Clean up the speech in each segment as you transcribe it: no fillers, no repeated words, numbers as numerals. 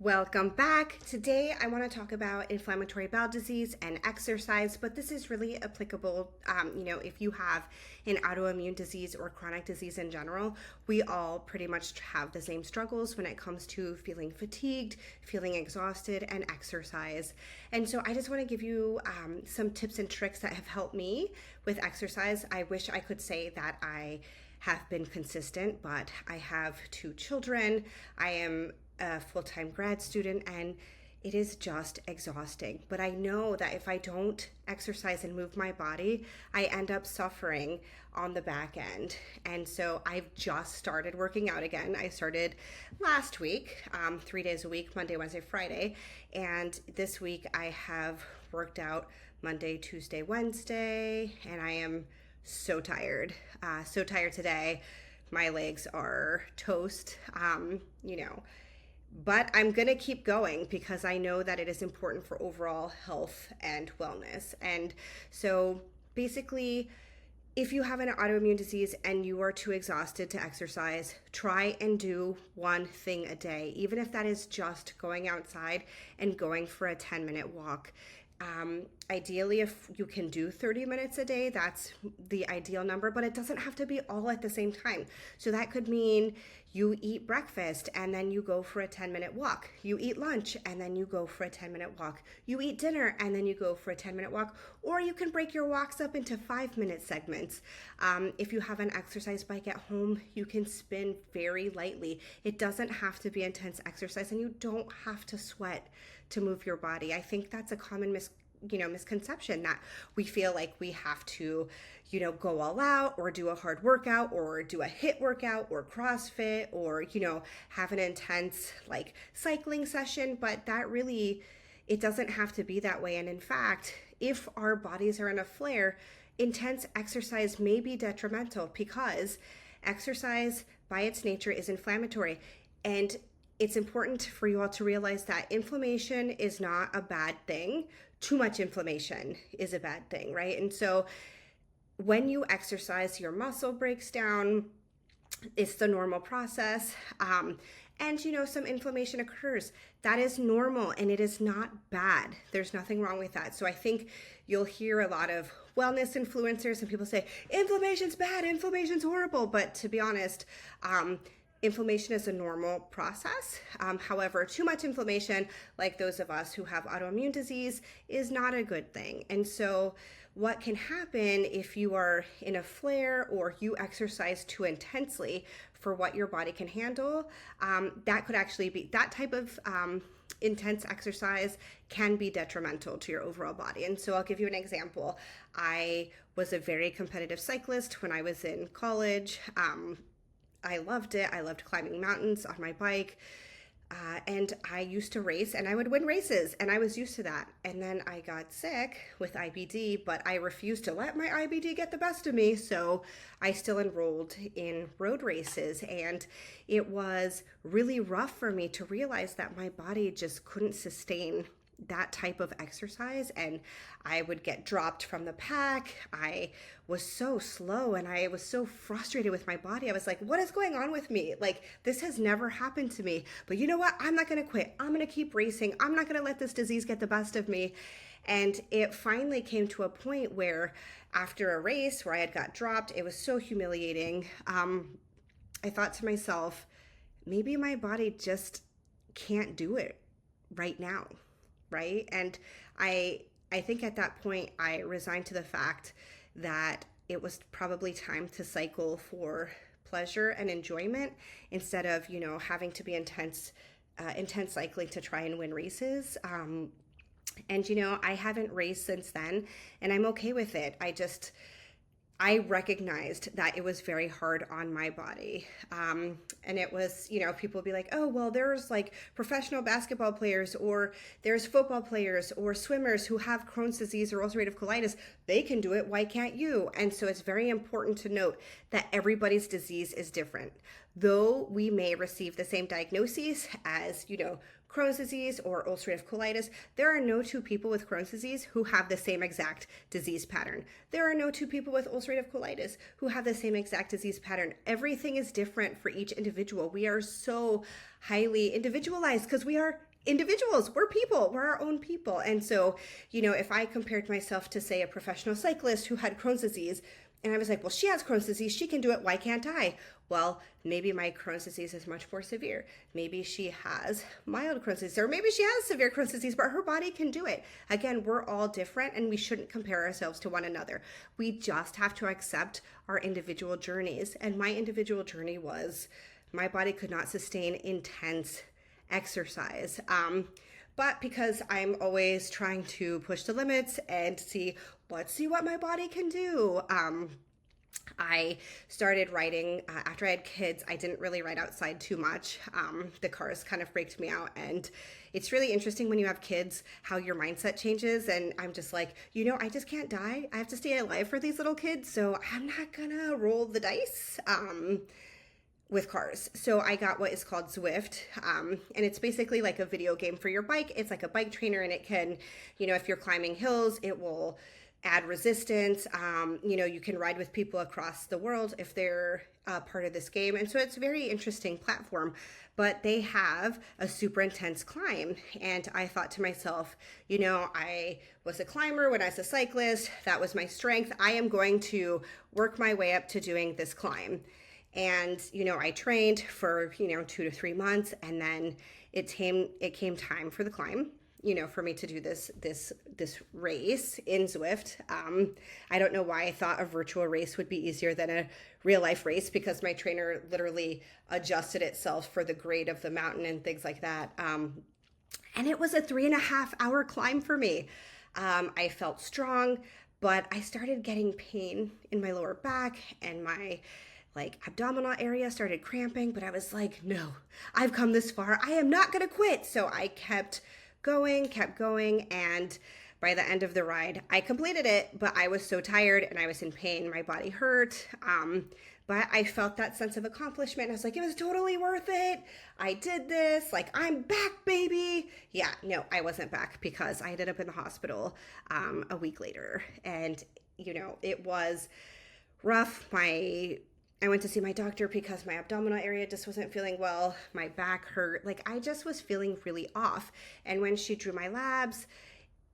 Welcome back. Today I want to talk about inflammatory bowel disease and exercise, but this is really applicable, if you have an autoimmune disease or chronic disease in general. We all pretty much have the same struggles when it comes to feeling fatigued, feeling exhausted, and exercise. And so I just want to give you some tips and tricks that have helped me with exercise. I wish I could say that I have been consistent, but I have two children. I am a full-time grad student and it is just exhausting. But I know that if I don't exercise and move my body, I end up suffering on the back end. And so I've just started working out again. I started last week, 3 days a week, Monday, Wednesday, Friday. And this week I have worked out Monday, Tuesday, Wednesday, and I am so tired. So tired today. My legs are toast, but I'm going to keep going because I know that it is important for overall health and wellness. And so basically, if you have an autoimmune disease and you are too exhausted to exercise, try and do one thing a day, even if that is just going outside and going for a 10-minute walk. Ideally, if you can do 30 minutes a day, that's the ideal number, but it doesn't have to be all at the same time. So that could mean you eat breakfast and then you go for a 10-minute walk. You eat lunch and then you go for a 10-minute walk. You eat dinner and then you go for a 10-minute walk, or you can break your walks up into 5-minute segments. If you have an exercise bike at home, you can spin very lightly. It doesn't have to be intense exercise and you don't have to sweat to move your body. I think that's a common misconception that we feel like we have to, go all out or do a hard workout or do a HIIT workout or CrossFit or, have an intense like cycling session, but that really, it doesn't have to be that way. And in fact, if our bodies are in a flare, intense exercise may be detrimental because exercise by its nature is inflammatory. And it's important for you all to realize that inflammation is not a bad thing. Too much inflammation is a bad thing, right? And so when you exercise, your muscle breaks down. It's the normal process. And some inflammation occurs. That is normal and it is not bad. There's nothing wrong with that. So I think you'll hear a lot of wellness influencers and people say, inflammation's bad, inflammation's horrible. But to be honest, inflammation is a normal process. However, too much inflammation, like those of us who have autoimmune disease, is not a good thing. And so what can happen if you are in a flare or you exercise too intensely for what your body can handle, that could actually be, that type of intense exercise can be detrimental to your overall body. And so I'll give you an example. I was a very competitive cyclist when I was in college. I loved it. I loved climbing mountains on my bike. And I used to race and I would win races and I was used to that. And then I got sick with IBD, but I refused to let my IBD get the best of me. So I still enrolled in road races and it was really rough for me to realize that my body just couldn't sustain that type of exercise and I would get dropped from the pack. I was so slow and I was so frustrated with my body. I was like, what is going on with me? Like, this has never happened to me. But you know what? I'm not going to quit. I'm going to keep racing. I'm not going to let this disease get the best of me. And it finally came to a point where after a race where I had got dropped, it was so humiliating. I thought to myself, maybe my body just can't do it right now. Right? And I think at that point, I resigned to the fact that it was probably time to cycle for pleasure and enjoyment instead of, having to be intense cycling to try and win races. And, I haven't raced since then and I'm okay with it. I recognized that it was very hard on my body. And it was, people would be like, oh, well, there's like professional basketball players or there's football players or swimmers who have Crohn's disease or ulcerative colitis. They can do it. Why can't you? And so it's very important to note that everybody's disease is different. Though we may receive the same diagnoses as, Crohn's disease or ulcerative colitis, there are no two people with Crohn's disease who have the same exact disease pattern. There are no two people with ulcerative colitis who have the same exact disease pattern. Everything is different for each individual. We are so highly individualized because we are individuals. We're people. We're our own people. And so, if I compared myself to, say, a professional cyclist who had Crohn's disease, and I was like, well, she has Crohn's disease, she can do it, why can't I? Well, maybe my Crohn's disease is much more severe. Maybe she has mild Crohn's disease, or maybe she has severe Crohn's disease, but her body can do it. Again, we're all different, and we shouldn't compare ourselves to one another. We just have to accept our individual journeys. And my individual journey was my body could not sustain intense exercise. But because I'm always trying to push the limits and let's see what my body can do. I started riding after I had kids. I didn't really ride outside too much. The cars kind of freaked me out. And it's really interesting when you have kids how your mindset changes. And I'm just like, I just can't die. I have to stay alive for these little kids. So I'm not going to roll the dice. With cars. So I got what is called Zwift. And it's basically like a video game for your bike. It's like a bike trainer, and it can, if you're climbing hills, it will add resistance. You can ride with people across the world if they're part of this game. And so it's a very interesting platform, but they have a super intense climb. And I thought to myself, I was a climber when I was a cyclist. That was my strength. I am going to work my way up to doing this climb. And, I trained for, 2 to 3 months, and then it came time for the climb, for me to do this race in Zwift. I don't know why I thought a virtual race would be easier than a real life race, because my trainer literally adjusted itself for the grade of the mountain and things like that. And it was a 3.5-hour climb for me. I felt strong, but I started getting pain in my lower back, and my abdominal area started cramping, but I was like, no, I've come this far. I am not going to quit. So I kept going. And by the end of the ride, I completed it, but I was so tired and I was in pain. My body hurt. But I felt that sense of accomplishment. I was like, it was totally worth it. I did this. I'm back, baby. Yeah, no, I wasn't back, because I ended up in the hospital a week later. And, it was rough. I went to see my doctor because my abdominal area just wasn't feeling well. My back hurt. I just was feeling really off. And when she drew my labs,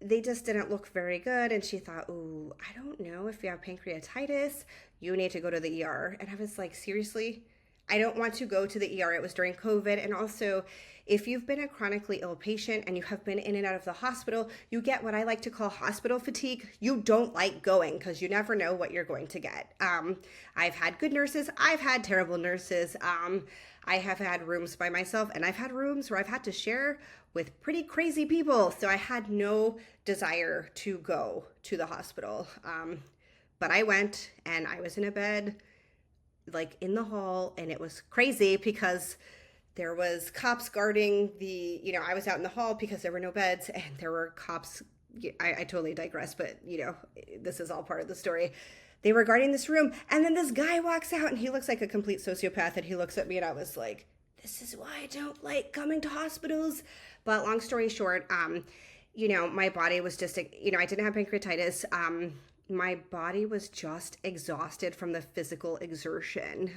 they just didn't look very good. And she thought, ooh, I don't know if you have pancreatitis. You need to go to the ER. And I was like, seriously? I don't want to go to the ER. It was during COVID. And also, if you've been a chronically ill patient and you have been in and out of the hospital, you get what I like to call hospital fatigue. You don't like going because you never know what you're going to get. I've had good nurses. I've had terrible nurses. I have had rooms by myself, and I've had rooms where I've had to share with pretty crazy people. So I had no desire to go to the hospital. But I went, and I was in a bed in the hall, and it was crazy because there was cops guarding I was out in the hall because there were no beds, and there were cops. I totally digress, but this is all part of the story. They were guarding this room, and then this guy walks out, and he looks like a complete sociopath, and he looks at me, and I was like, this is why I don't like coming to hospitals. But long story short, my body was just, I didn't have pancreatitis. My body was just exhausted from the physical exertion.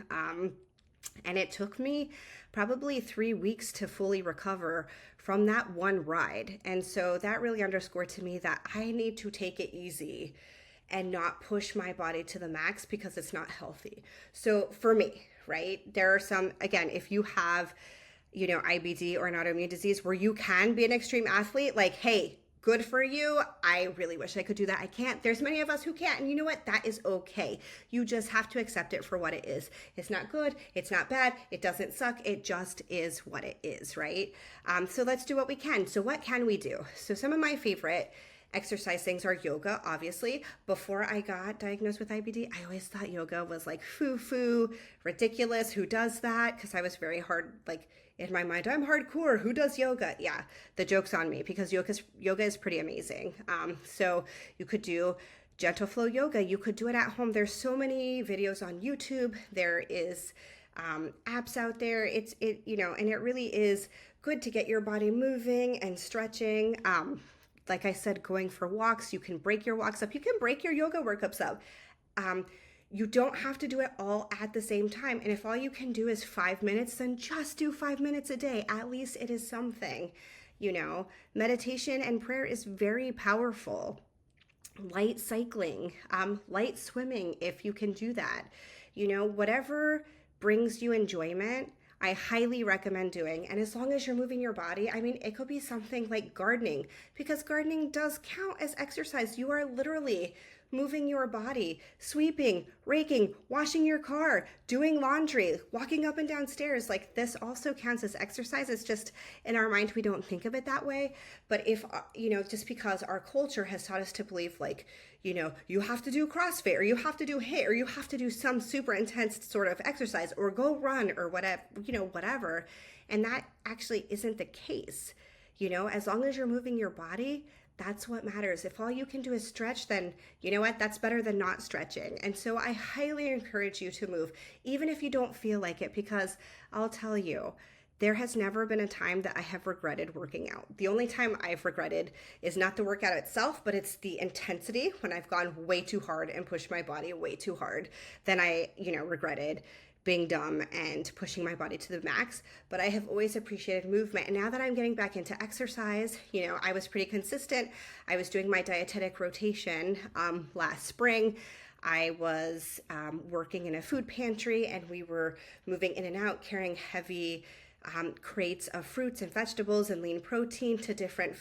And it took me probably 3 weeks to fully recover from that one ride. And so that really underscored to me that I need to take it easy and not push my body to the max, because it's not healthy. So for me, right, there are some, again, if you have, IBD or an autoimmune disease where you can be an extreme athlete, hey, good for you. I really wish I could do that. I can't. There's many of us who can't. And you know what? That is okay. You just have to accept it for what it is. It's not good. It's not bad. It doesn't suck. It just is what it is, right? So let's do what we can. So what can we do? So some of my favorite exercise things are yoga, obviously. Before I got diagnosed with IBD, I always thought yoga was foo-foo, ridiculous. Who does that? Because I was very hard, in my mind, I'm hardcore. Who does yoga? Yeah, the joke's on me, because yoga is pretty amazing. So you could do gentle flow yoga. You could do it at home. There's so many videos on YouTube. There is apps out there. And it really is good to get your body moving and stretching. Like I said, going for walks. You can break your walks up. You can break your yoga workups up. You don't have to do it all at the same time. And if all you can do is 5 minutes, then just do 5 minutes a day. At least it is something. Meditation and prayer is very powerful. Light cycling, light swimming, if you can do that. Whatever brings you enjoyment, I highly recommend doing. And as long as you're moving your body, I mean, it could be something like gardening, because gardening does count as exercise. You are literally moving your body, sweeping, raking, washing your car, doing laundry, walking up and down stairs. Like, this also counts as exercise. It's just in our mind, we don't think of it that way. But if, just because our culture has taught us to believe, like, you have to do CrossFit, or you have to do HIIT, or you have to do some super intense sort of exercise, or go run, or whatever. And that actually isn't the case. As long as you're moving your body, that's what matters. If all you can do is stretch, then you know what? That's better than not stretching. And so I highly encourage you to move, even if you don't feel like it, because I'll tell you, there has never been a time that I have regretted working out. The only time I've regretted is not the workout itself, but it's the intensity, when I've gone way too hard and pushed my body way too hard. Then I, regretted being dumb and pushing my body to the max. But I have always appreciated movement. And now that I'm getting back into exercise, I was pretty consistent. I was doing my dietetic rotation last spring. I was working in a food pantry, and we were moving in and out, carrying heavy crates of fruits and vegetables and lean protein to different,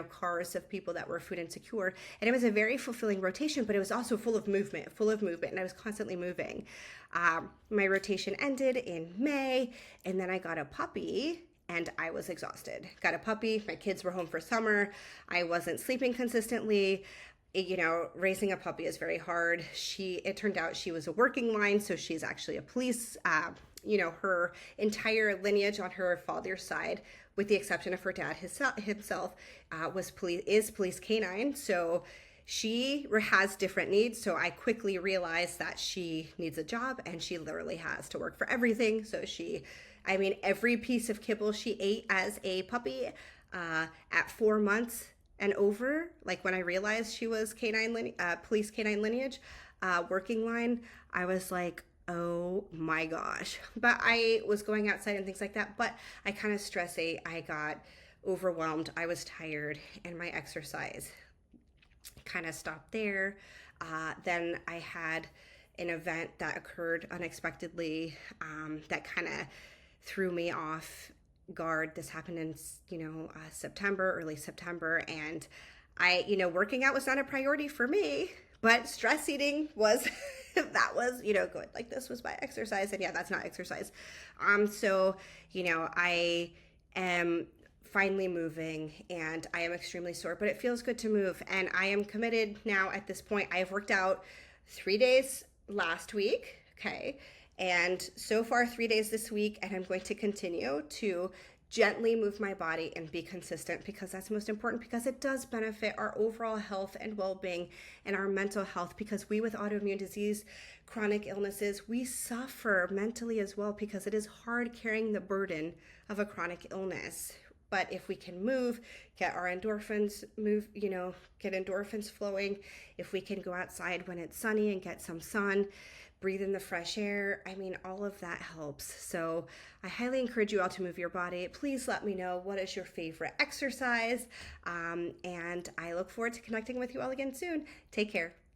cars of people that were food insecure. And it was a very fulfilling rotation, but it was also full of movement, and I was constantly moving. My rotation ended in May, and then I got a puppy, and I was exhausted. Got a puppy. My kids were home for summer. I wasn't sleeping consistently. Raising a puppy is very hard. It turned out she was a working line, so she's actually a police, her entire lineage on her father's side, with the exception of her dad himself, is police canine. So she has different needs. So I quickly realized that she needs a job, and she literally has to work for everything. So every piece of kibble she ate as a puppy, at 4 months and over, like when I realized she was police canine lineage, working line, I was like, oh my gosh. But I was going outside and things like that, but I kind of stress ate. I got overwhelmed. I was tired, and my exercise kind of stopped there. Then I had an event that occurred unexpectedly, that kind of threw me off guard. This happened in early September, and working out was not a priority for me, but stress eating was. That was good. Like, this was my exercise, and yeah, that's not exercise. So I am finally moving, and I am extremely sore, but it feels good to move, and I am committed now. At this point, I have worked out 3 days last week, okay, and so far 3 days this week, and I'm going to continue to gently move my body and be consistent, because that's most important, because it does benefit our overall health and well-being and our mental health, because we with autoimmune disease, chronic illnesses, we suffer mentally as well, because it is hard carrying the burden of a chronic illness. But if we can move, get our endorphins get endorphins flowing, if we can go outside when it's sunny and get some sun, breathe in the fresh air, all of that helps. So I highly encourage you all to move your body. Please let me know, what is your favorite exercise? And I look forward to connecting with you all again soon. Take care.